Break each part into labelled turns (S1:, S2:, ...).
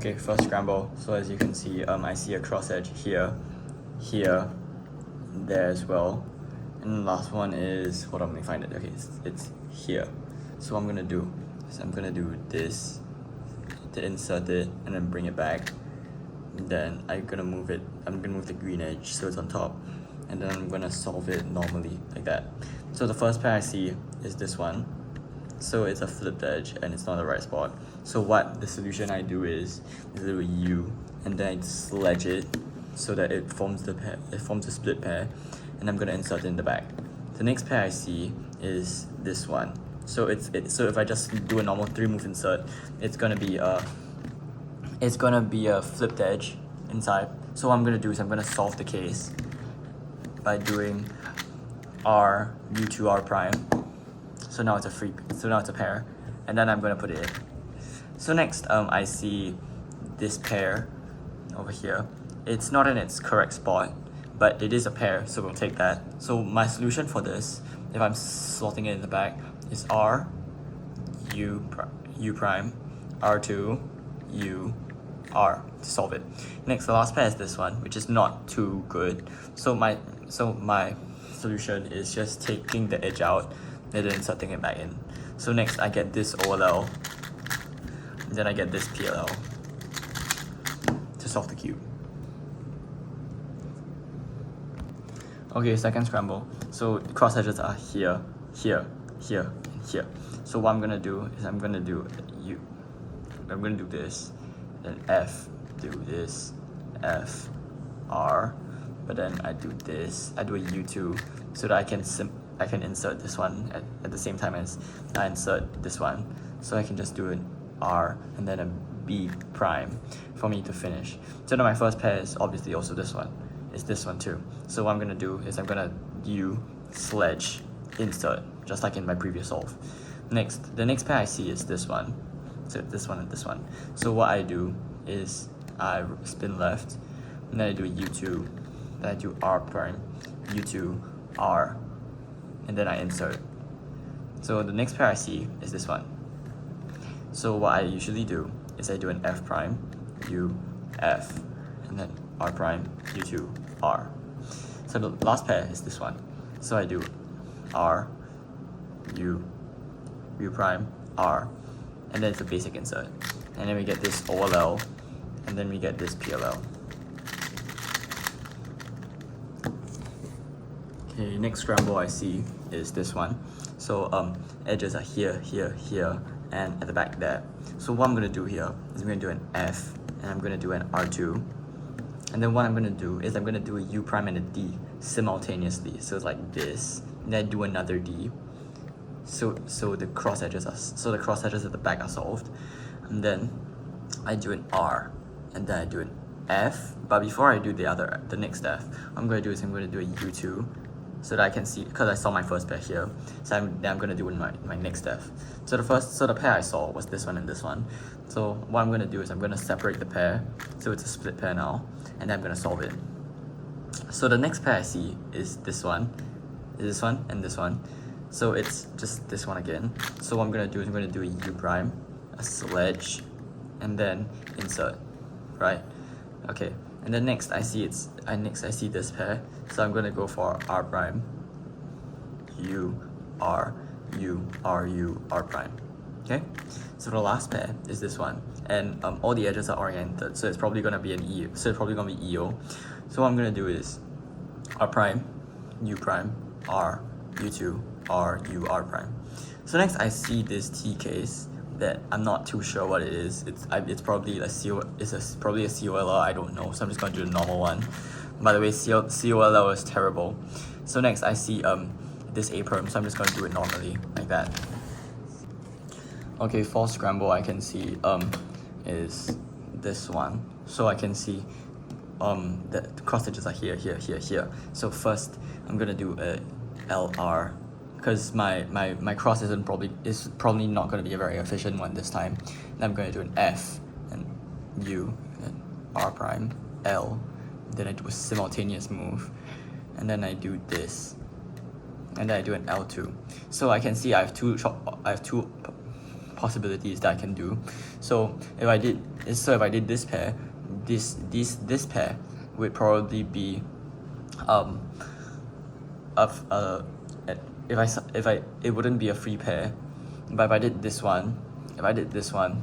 S1: Okay, first scramble. So as you can see, I see a cross edge here, here, there as well. And the last one is, hold on, let me find it. Okay, it's here. So what I'm gonna do is I'm gonna do this to insert it and then bring it back. And then I'm gonna move the green edge so it's on top. And then I'm gonna solve it normally like that. So the first pair I see is this one. So it's a flipped edge and it's not the right spot. So what the solution I do is a little U, and then I sledge it so that it forms a split pair, and I'm gonna insert it in the back. The next pair I see is this one. So so if I just do a normal 3-move insert, it's gonna be a flipped edge inside. So what I'm gonna do is I'm gonna solve the case by doing R U2 R prime. So now it's a pair, and then I'm gonna put it in. So next, I see this pair over here. It's not in its correct spot, but it is a pair, so we'll take that. So my solution for this, if I'm slotting it in the back, is R U prime R2 U R to solve it. Next, the last pair is this one, which is not too good. So my solution is just taking the edge out and then inserting it back in. So next I get this OLL, and then I get this PLL to solve the cube. Okay, second scramble. So the cross edges are here, here, here, and here. So what I'm gonna do is I'm gonna do this, then F, do this, F, R, but then I do this, I do a U2 so that I can insert this one at the same time as I insert this one. So I can just do an R and then a B prime for me to finish. So now my first pair is obviously also this one. It's this one too. So what I'm gonna do is I'm gonna U sledge insert, just like in my previous solve. Next, the next pair I see is this one. So this one and this one. So what I do is I spin left, and then I do a U2, then I do R prime, U2, R, and then I insert. So the next pair I see is this one. So what I usually do is I do an F prime, U, F, and then R prime, U2, R. So the last pair is this one. So I do R, U prime, R, and then it's a basic insert. And then we get this OLL, and then we get this PLL. Okay, next scramble I see is this one. So edges are here, here, here, and at the back there. So what I'm gonna do here is I'm gonna do an F, and I'm gonna do an R2. And then what I'm gonna do is I'm gonna do a U prime and a D simultaneously. So it's like this, and then I do another D. So the cross edges at the back are solved. And then I do an R, and then I do an F. But before I do the next F, what I'm gonna do is I'm gonna do a U2, so that I can see, because I saw my first pair here. So I'm gonna do my next F. So the pair I saw was this one and this one. So what I'm gonna do is I'm gonna separate the pair, so it's a split pair now, and then I'm gonna solve it. So the next pair I see is this one, and this one. So it's just this one again. So what I'm gonna do is I'm gonna do a U prime, a sledge, and then insert, right? Okay. And then next I see this pair. So I'm gonna go for R prime, U, R, U, R, U, R prime. Okay. So the last pair is this one, and all the edges are oriented, so it's probably gonna be an E. So it's probably gonna be EO. So what I'm gonna do is R prime, U prime, R, U2, R, U, R prime. So next I see this T case that I'm not too sure what it is. It's probably probably a COLL, I don't know. So I'm just gonna do the normal one. By the way, COLL is terrible. So next I see this A perm, so I'm just gonna do it normally like that. Okay, false scramble I can see is this one. So I can see the cross edges are here, here, here, here. So first I'm gonna do a LR, because my cross is probably not going to be a very efficient one this time. Then I'm going to do an F and U and R prime L, then I do a simultaneous move, and then I do this, and then I do an L2. So I can see I have two possibilities that I can do. So if I did is so if I did this pair, this pair would probably be it wouldn't be a free pair. But if I did this one,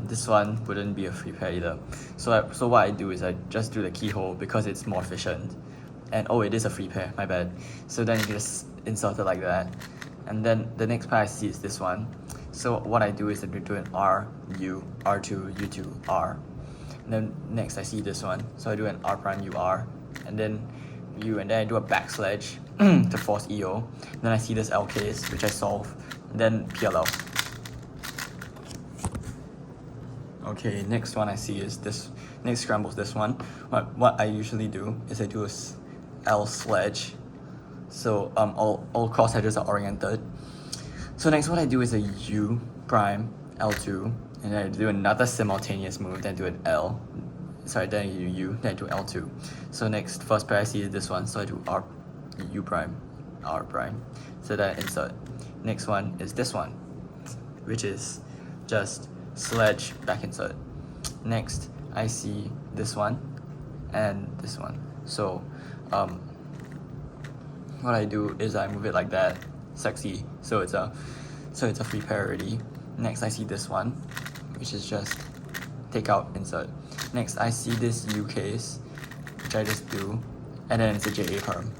S1: this one wouldn't be a free pair either. So what I do is I just do the keyhole because it's more efficient. And oh, it is a free pair, my bad. So then you can just insert it like that. And then the next pair I see is this one. So what I do is I do an R, U, R2, U2, R. And then next I see this one. So I do an R prime, U, R. And then U, and then I do a backslash to force EO. Then I see this L case, which I solve. And then PLL. Okay, next one I see is this. Next scramble is this one. What I usually do is I do a L sledge. So all cross edges are oriented. So next what I do is a U prime L2, and then I do another simultaneous move, then do an L. Sorry, then I do U, then I do L2. So next first pair I see is this one, so I do R, U prime, R prime. So then I insert. Next one is this one, which is just sledge back insert. Next I see this one and this one. So what I do is I move it like that, sexy. So it's a free pair already. Next I see this one, which is just take out, insert. Next I see this U case, which I just do, and then it's a JA perm.